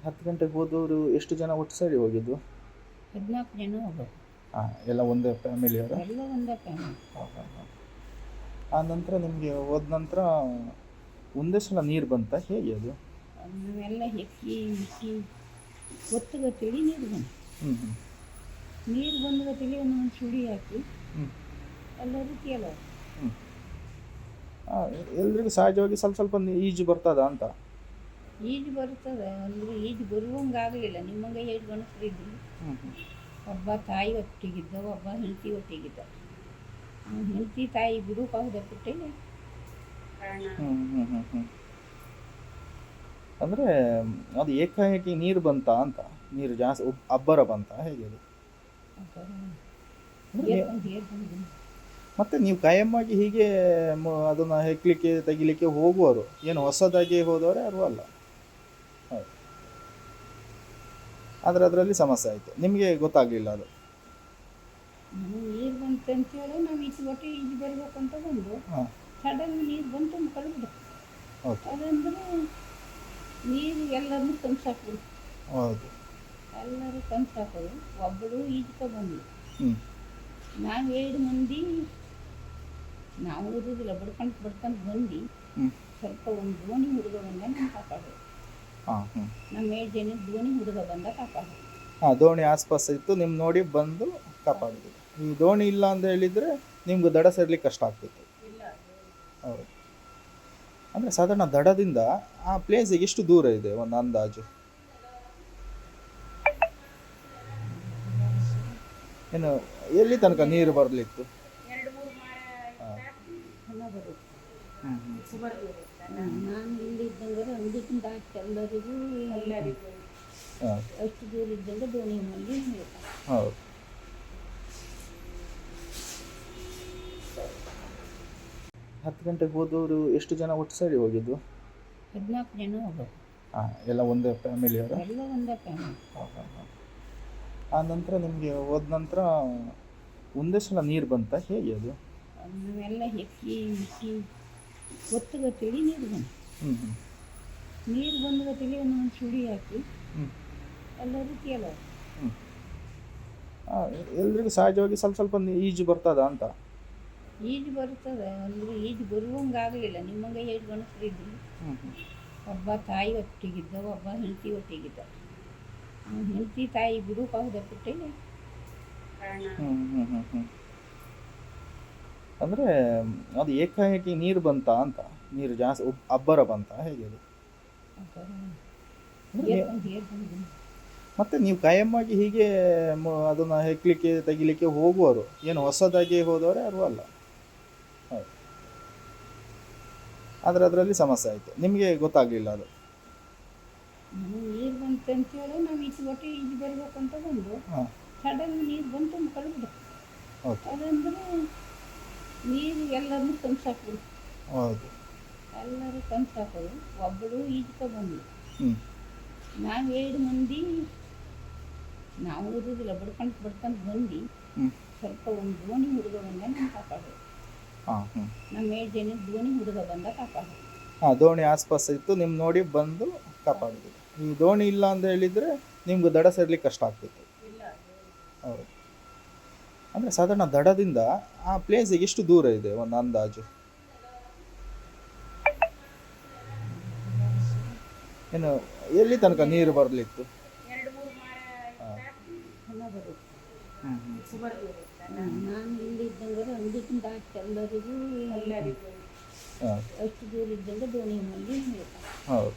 10 ಗಂಟೆಗೆ ಹೋದವರು ಎಷ್ಟು ಜನ ಒಟ್ಟು ಸೇರಿ ಹೋಗಿದ್ದು? 14 ಜನ ಹೋಗೋದು. ಹಾಂ, ಎಲ್ಲ ಒಂದೇ ಫ್ಯಾಮಿಲಿಯವರಾ? ಎಲ್ಲ ಒಂದೇ ಫ್ಯಾಮಿಲಿ. ಹಾಂ ಹಾಂ ಹಾಂ. ಆ ನಂತರ ನಿಮಗೆ ಹೋದ ನಂತರ ಒಂದೇ ಸಲ ನೀರು ಬಂತಾ, ಹೇಗೆ ಅದು? ನಾವೆಲ್ಲ ಹೆಕ್ಕಿ ಇಕ್ಕಿ ಒತ್ತುಗತ್ತೇಳಿ ನೀರು ಬಂತು. ಹ್ಞೂ ಹ್ಞೂ ನೀರು ಬಂದ್ಗತ್ತೇಳಿ ಒಂದೊಂದು ಸುಳಿ ಹಾಕಿ ಹ್ಞೂ ಎಲ್ಲರೂ ತೇಲ. ಹ್ಞೂ. ಎಲ್ರಿಗೂ ಸಹಜವಾಗಿ ಸ್ವಲ್ಪ ಸ್ವಲ್ಪ ಈಜು ಬರ್ತದ ಅಂತ? ಈಜು ಬರ್ತದೆ ಅಂದರೆ ಈಜು ಬರುವಂಗಾಗಲಿಲ್ಲ. ನಿಮ್ಮಂಗೆ 7 ಗಂಡಸರು ಇದ್ದರು. ಹ್ಞೂ ಹ್ಞೂ ಒಬ್ಬ ತಾಯಿ ಒಟ್ಟಿಗಿದ್ದ, ಒಬ್ಬ ಹೆಂಡತಿ ಒಟ್ಟಿಗಿದ್ದ. ಹೆಂಡತಿ ತಾಯಿ ಬಿಡುಪಾಗದ ಬಿಟ್ಟೆ ಹ್ಞೂ ಹ್ಞೂ ಹ್ಞೂ ಹ್ಞೂ. ಅಂದರೆ ಅದು ಏಕಾಏಕಿ ನೀರು ಬಂತಾ ಅಂತ? ನೀರು ಜಾಸ್ತಿ ಅಬ್ಬರ ಬಂತಾ, ಹೇಗೆ ಅದು? ಮತ್ತೆ ನೀವು ಕಾಯಮ್ಮಾಗಿ ಹೀಗೆ ಅದನ್ನು ಹೆಕ್ಲಿಕ್ಕೆ ತೆಗಿಲಿಕ್ಕೆ ಹೋಗುವವರು ಏನು ಹೊಸದಾಗಿ ಹೋದವರೇ ಯಾರು ಅಲ್ಲ? ಹೌದು. ಆದರೆ ಅದರಲ್ಲಿ ಸಮಸ್ಯೆ ಆಯಿತು, ನಿಮಗೆ ಗೊತ್ತಾಗಲಿಲ್ಲ ಅದು? ನೀರು ಬಂತು ಅಂತೇಳಿ ನಾವು ಈಚೆ ಒಟ್ಟು ಈಜು ಬರ್ಬೇಕಂತ ಬಂದು ಹಾಂ. ಸಡನ್ ನೀರು ಬಂತು ಕಳೆದು. ಓಕೆ. ಅದಂದರೆ ನೀರು ಎಲ್ಲರನ್ನೂ ತಂಸಾಕೋದು. ಹೌದು. ಎಲ್ಲರೂ ತಂಸಾಕೋದು. ಒಬ್ಬಳು ಈಜ್ಕೊ ಬಂದು ಹ್ಞೂ ನಾವು 7 ಮಂದಿ ನಾವು ಓದೋದಿಲ್ಲ, ಬಡ್ಕೊಂಡು ಬಂದು ಹ್ಞೂ ಸ್ವಲ್ಪ ಒಂದು ದೋಣಿ ಹುಡುಗ ಬಂದ ನಮ್ಮ ಕಾಪಾಡೋದು. ಹಾಂ ಹ್ಞೂ ನಮ್ಮ 7 ಜನ ದೋಣಿ ಹುಡುಗ ಬಂದ ಕಾಪಾಡೋದು. ಹಾಂ, ದೋಣಿ ಆಸ್ಪಾಸ್ ಇತ್ತು, ನಿಮ್ಮ ನೋಡಿ ಬಂದು ಕಾಪಾಡಿದ್ರು. ಈ ದೋಣಿ ಇಲ್ಲ ಅಂತ ಹೇಳಿದರೆ ನಿಮ್ಗೆ ದಡ ಸೇರ್ಲಿಕ್ಕೆ ಕಷ್ಟ ಆಗ್ತಿತ್ತು. ಹೌದು. ಅಂದರೆ ಸಾಧಾರಣ ದಡದಿಂದ ಆ ಪ್ಲೇಸಿಗೆ ಎಷ್ಟು ದೂರ ಇದೆ ಒಂದು ಅಂದಾಜು? ಏನು ಎಲ್ಲಿ ತನಕ ನೀರು ಬರಲಿತ್ತು? ಹಾಂ. ಹಣ ಬರುತ್ತೆ. ಹ್ಞೂ ಹ್ಞೂ ನಾನು ಇಲ್ಲಿದ್ದಂಗೆ ಅಂಗಡಿಗಿಂತ ಎಲ್ಲರಿಗೂ ಹಾಂ. ಅಷ್ಟು ದೂರ ಇದ್ದಂಗೆ ದೋಣಿ ಮಾಡಿ ಹೌದು. ಹತ್ತು ಗಂಟೆಗೆ ಹೋದವರು ಎಷ್ಟು ಜನ ಒಟ್ಟು ಸೇರಿ ಹೋಗಿದ್ದು? 14 ಜನ ಹೋಗೋದು. ಹಾಂ, ಎಲ್ಲ ಒಂದೇ ಫ್ಯಾಮಿಲಿಯವರಾ? ಎಲ್ಲ ಒಂದೇ ಫ್ಯಾಮಿಲಿ. ಹಾಂ ಹಾಂ ಹಾಂ. ಆ ನಂತರ ನಿಮಗೆ ಹೋದ ನಂತರ ಒಂದೇ ಸಲ ನೀರು ಬಂತಾ, ಹೇಗೆ ಅದು? ನಾವೆಲ್ಲ ಹೆಕ್ಕಿ ಇಕ್ಕಿ ಒತ್ತುಗತ್ತೇಳಿ ನೀರು ಬಂತು. ಹ್ಞೂ ಹ್ಞೂ ನೀರು ಬಂದ್ಗತ್ತೇಳಿ ಒಂದೊಂದು ಸುಳಿ ಹಾಕಿ ಹ್ಞೂ ಎಲ್ಲರೂ ತೇಲ. ಹ್ಞೂ. ಎಲ್ರಿಗೂ ಸಹಜವಾಗಿ ಸ್ವಲ್ಪ ಸ್ವಲ್ಪ ಈಜು ಬರ್ತದ ಅಂತ? ಈಜು ಬರ್ತದೆ ಅಂದರೆ ಈಜು ಬರುವಂಗಾಗಲಿಲ್ಲ. ನಿಮ್ಮಂಗೆ 7 ಗಂಡಸರು ಇದ್ದರು. ಹ್ಞೂ ಹ್ಞೂ ಒಬ್ಬ ತಾಯಿ ಒಟ್ಟಿಗಿದ್ದ, ಒಬ್ಬ ಹೆಂಡತಿ ಒಟ್ಟಿಗಿದ್ದ. ಹೆಂಡತಿ ತಾಯಿ ಬಿಡುಪಾಗದ ಬಿಟ್ಟೆ ಹ್ಞೂ ಹ್ಞೂ ಹ್ಞೂ ಹ್ಞೂ. ಅಂದರೆ ಅದು ಏಕಾಏಕಿ ನೀರು ಬಂತಾ ಅಂತ? ನೀರು ಜಾಸ್ತಿ ಅಬ್ಬರ ಬಂತಾ, ಹೇಗೆ ಅದು? ಮತ್ತೆ ನೀವು ಕಾಯಮ್ಮಾಗಿ ಹೀಗೆ ಅದನ್ನು ಹೆಕ್ಲಿಕ್ಕೆ ತೆಗಿಲಿಕ್ಕೆ ಹೋಗುವವರು ಏನು ಹೊಸದಾಗಿ ಹೋದವರೇ ಯಾರು ಅಲ್ಲ? ಹೌದು. ಆದರೆ ಅದರಲ್ಲಿ ಸಮಸ್ಯೆ ಆಯಿತು, ನಿಮಗೆ ಗೊತ್ತಾಗಲಿಲ್ಲ ಅದು? ನೀರು ಬಂತು ಅಂತೇಳಿ ನಾವು ಈಚೆ ಒಟ್ಟು ಈಜು ಬರ್ಬೇಕಂತ ಬಂದು ಹಾಂ. ಸಡನ್ ನೀರು ಬಂತು ಕಳೆದು. ಓಕೆ. ಅದಂದರೆ ನೀರು ಎಲ್ಲರನ್ನೂ ತಂಸಾಕೋದು. ಹೌದು. ಎಲ್ಲರೂ ತಂಸಾಕೋದು. ಒಬ್ಬಳು ಈಜ್ಕೊ ಬಂದು ಹ್ಞೂ ನಾವು 7 ಮಂದಿ ನಾವು ಓದೋದಿಲ್ಲ, ಬಡ್ಕೊಂಡು ಬಂದು ಹ್ಞೂ ಸ್ವಲ್ಪ ಒಂದು ದೋಣಿ ಹುಡುಗ ಬಂದ ನಮ್ಮ ಕಾಪಾಡೋದು. ಹಾಂ ಹ್ಞೂ ನಮ್ಮ 7 ಜನ ದೋಣಿ ಹುಡುಗ ಬಂದ ಕಾಪಾಡೋದು. ಹಾಂ, ದೋಣಿ ಆಸ್ಪಾಸ್ ಇತ್ತು, ನಿಮ್ಮ ನೋಡಿ ಬಂದು ಕಾಪಾಡಿದ್ರು. ಈ ದೋಣಿ ಇಲ್ಲ ಅಂತ ಹೇಳಿದರೆ ನಿಮ್ಗೆ ದಡ ಸೇರ್ಲಿಕ್ಕೆ ಕಷ್ಟ ಆಗ್ತಿತ್ತು. ಹೌದು. ಅಂದರೆ ಸಾಧಾರಣ ದಡದಿಂದ ಆ ಪ್ಲೇಸಿಗೆ ಎಷ್ಟು ದೂರ ಇದೆ ಒಂದು ಅಂದಾಜು? ಏನು ಎಲ್ಲಿ ತನಕ ನೀರು ಬರಲಿತ್ತು? ಹಾಂ. ಹಣ ಬರುತ್ತೆ. ಹ್ಞೂ ಹ್ಞೂ ನಾನು ಇಲ್ಲಿದ್ದಂಗೆ ಅಂಗಡಿಗಿಂತ ಎಲ್ಲರಿಗೂ ಹಾಂ. ಅಷ್ಟು ದೂರ ಇದ್ದಂಗೆ ದೋಣಿ ಮಾಡಿ ಹೌದು.